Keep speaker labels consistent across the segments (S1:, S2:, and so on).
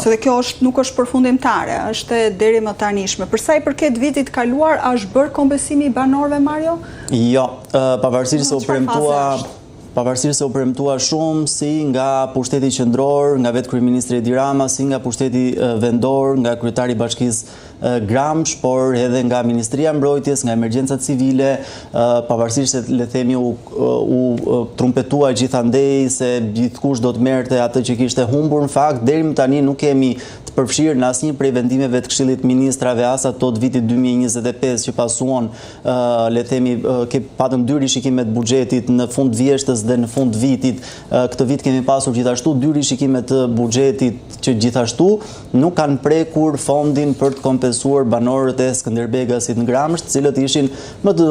S1: Dhe kjo nuk është përfundimtare, është deri më tanishme. Përsa i përket vitit kaluar, është bërë kompensimi i banorëve, Mario?
S2: Jo, pavarësisht se u premtua shumë si nga pushteti qendror, nga vetë kryeministri Edi Rama, si nga pushteti vendor, nga kryetari i Bashkisë Gramsh, por edhe nga Ministria e Mbrojtjes, nga emergjencat civile, pavarësisht se le themi u trumpetua gjithandej se gjithkush do të merrte atë që kishte humbur, në fakt deri më tani nuk kemi të përfshirë në asnjë prej vendimeve të Këshillit Ministrave as ato të vitit 2025 që pasuan, le themi patëm dy rishikime të buxhetit në fund vjeshtës dhe në fund vitit. Këtë vit kemi pasur gjithashtu dy rishikime të buxhetit që gjithashtu nuk kanë prekur fondin për të kompensuar banorët e Skënderbegasit në Gramsh, të cilët ishin më të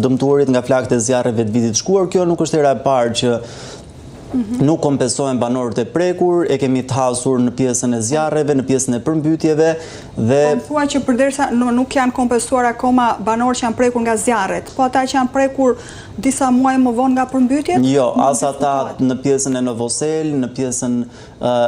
S2: dëmtuarit nga flakët e zjarreve të vitit të shkuar. Kjo nuk është hera e parë që nuk kompensohen banorët e prekur, e kemi të hasur në pjesën e zjarreve, në pjesën e përmbytjeve dhe
S1: thua që përderisa nuk janë kompensuar akoma banorët që janë prekur nga zjarret, po ata që janë prekur disa muaj më vonë nga përmbytjet?
S2: Jo, as ata në pjesën e Novosel, në pjesën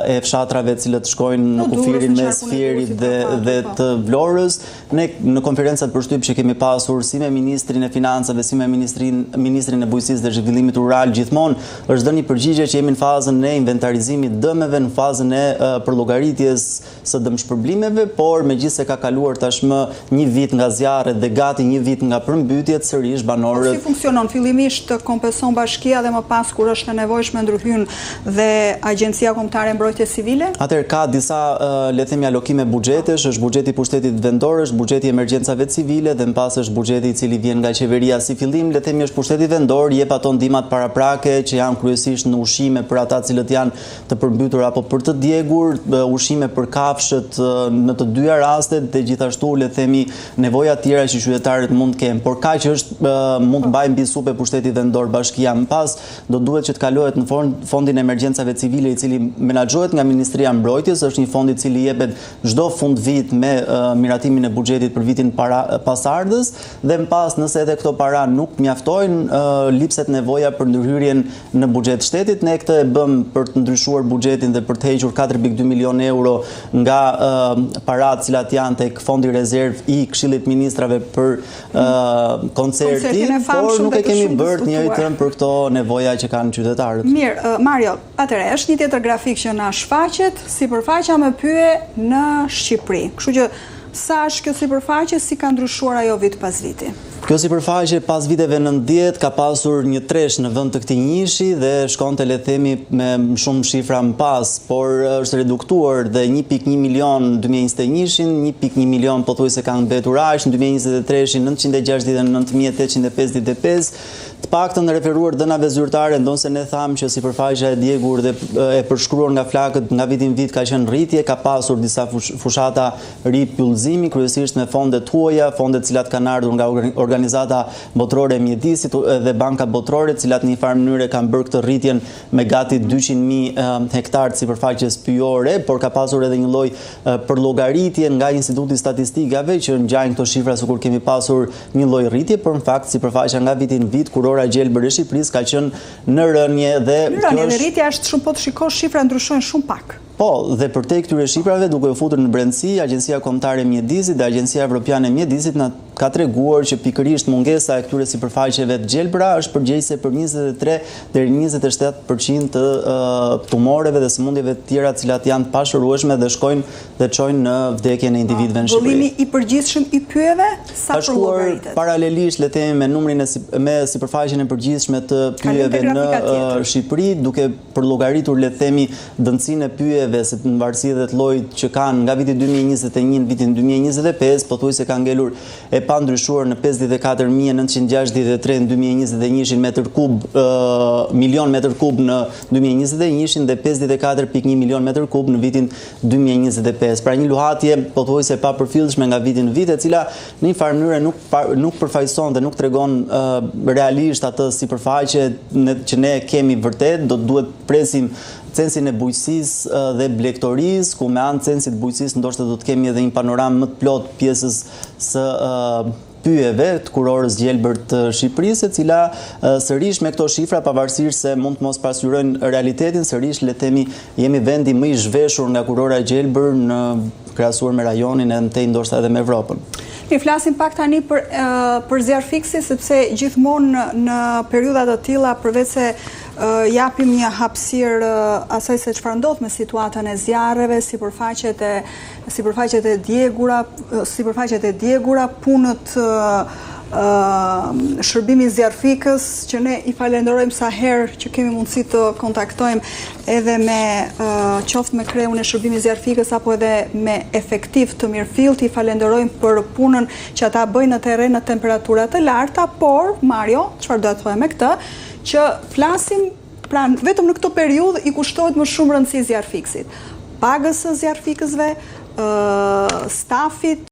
S2: e fshatrave cilët shkojnë në kufirin mes Fierit dhe të Vlorës. Ne në konferencat për shtyp që kemi pasur si me Ministrin e Financave, si me Ministrin e Bujqësisë dhe Zhvillimit Rural, gjithmonë është dhënë një përgjigje që jemi në fazën e inventarizimit dëmeve, në fazën e përllogaritjes së dëmshpërblimeve, por megjithëse ka kaluar tashmë një vit nga zjarret dhe gati një vit nga përmbytjet, sërish banorët.
S1: Si funksionon? Fillimisht kompenson bashkia dhe më pas kur është e nevojshme ndryhyn dhe Agjencia Kombëtare e Mbrojtjes Civile?
S2: Atëherë ka disa le themi allokime buxhetesh, është buxheti i pushtetit vendor, është buxheti i emergjencave civile dhe më pas është buxheti i cili vjen nga qeveria. Si fillim, le themi është pushteti vendor, jep ato ndihmat paraprake që janë kryesisht në ushqime për ata cilët janë të përmbytur apo për të djegur, ushqime për kafshët në të dyja rastet dhe gjithashtu le themi nevoja tjera që qytetarët mund të kenë. Por kaq është mund të mbajnë mbi supë pushteti vendor bashkia. Më pas do duhet që të kalohet në fondin e emergjencave civile i cili menaxhohet nga Ministria e Mbrojtjes, është një fond i cili jepet çdo fund vit me miratimin e buxhetit për vitin pasardhës dhe më pas nëse edhe këto para nuk mjaftojnë, lipset nevoja për ndërhyrjen në buxhet shtetit. Ne këtë e bëm për të ndryshuar buxhetin dhe për të hequr 4.2 milion euro nga paratë cilat janë tek fondi rezerv i Këshillit Ministrave për koncertin, por nuk e kemi bërë të njëjtën për këto nevoja që kanë qytetarët.
S1: Mirë, Mario, atëherë është një tjetër grafik që na shfaqet, sipërfaqja me pye në Shqipëri. Kështu që sa është kjo sipërfaqe, si ka ndryshuar ajo vit pas viti?
S2: Kjo sipërfaqe pas viteve 90 ka pasur një tresh në vend të këtij njishi dhe shkonte le themi me shumë shifra më pas, por është reduktuar dhe 1.1 milion 2021-shin, 1.1 milion pothuajse kanë mbetur aq, në 2023-shin 969.855, të paktën referuar dënave zyrtare, ndonse ne thamë që sipërfaqja e djegur dhe e përshkruar nga flakët nga vit në vit ka qenë rritje, ka pasur disa fushata ripyllëzimi, kryesisht me fondet huaja, fondet cilat kanë ardhur nga organizata botërore e mjedisit dhe banka botërore, cilat në një farë mënyrë kanë bërë këtë rritjen me gati 200.000 hektar të sipërfaqes pyjore, por ka pasur edhe një lloj përllogaritje nga Instituti i Statistikave që ngjajnë këto shifra sikur kemi pasur një lloj rritje, por në fakt sipërfaqja nga viti në vit kurora gjelbër e Shqipërisë ka qenë në rënje dhe
S1: rritja është shumë, po të shikosh shifra ndryshojnë shumë pak.
S2: Po, dhe përtej këtyre shifrave duke u futur në brendësi, Agjencia Kombëtare e Mjedisit dhe Agjencia Evropiane e Mjedisit na ka treguar që pikërisht mungesa e këtyre sipërfaqeve të gjelbra është përgjegjëse për 23 deri 27% të tumoreve dhe sëmundjeve të tjera të cilat janë të pashërueshme dhe shkojnë dhe çojnë në vdekjen e individëve në Shqipëri.
S1: Vëllimi i përgjithshëm i pyjeve sa
S2: për llogaritet? Paralelisht le themi me numrin me sipërfaqen e përgjithshme të pyjeve në Shqipëri, duke përllogaritur le themi dëmsinë e pyjeve se në varësi dhe të llojit që kanë nga viti 2021 në vitin 2025, pothuajse ka ngelur e pandryshuar në 54.963 në 2021 milion metër kub në 2021 dhe 54.1 milion metër kub në vitin 2025. Pra një luhatje pothuajse pa përfillshme nga viti në vit, e cila në një farë mënyrë nuk përfaqëson dhe nuk tregon realisht atë sipërfaqe që ne kemi vërtet. Do duhet presim censin e bujqësisë dhe blegtorisë, ku me anë censit bujqësisë ndoshta do të kemi edhe një panoramë më të plot pjesës së pyjeve të kurorës gjelbër të Shqipërisë, e cila sërish me këto shifra, pavarësisht se mund të mos pasqyrojnë realitetin, sërish le të themi jemi vendi më i zhveshur nga kurora e gjelbër në krahasuar me rajonin e mëtej ndoshta edhe me Evropën.
S1: Mi flasim pak tani për zjarrfiksi, sepse gjithmonë në periudha të tilla, përveç se japim një hapësirë asaj se çfarë ndodh me situatën e zjarreve, sipërfaqet e djegura, punët shërbimi zjarrfikës, që ne i falenderojmë sa herë që kemi mundësi të kontaktojmë edhe me qoftë me kreun e shërbimit zjarrfikës apo edhe me efektiv të mirëfillt, i falenderojmë për punën që ata bëjnë në terren në temperatura të larta, por Mario, çfarë do të thojmë me këtë, që flasim pra vetëm në këtë periudhë i kushtohet më shumë rëndësi zjarrfiksit, pagës së zjarrfikësve, stafit,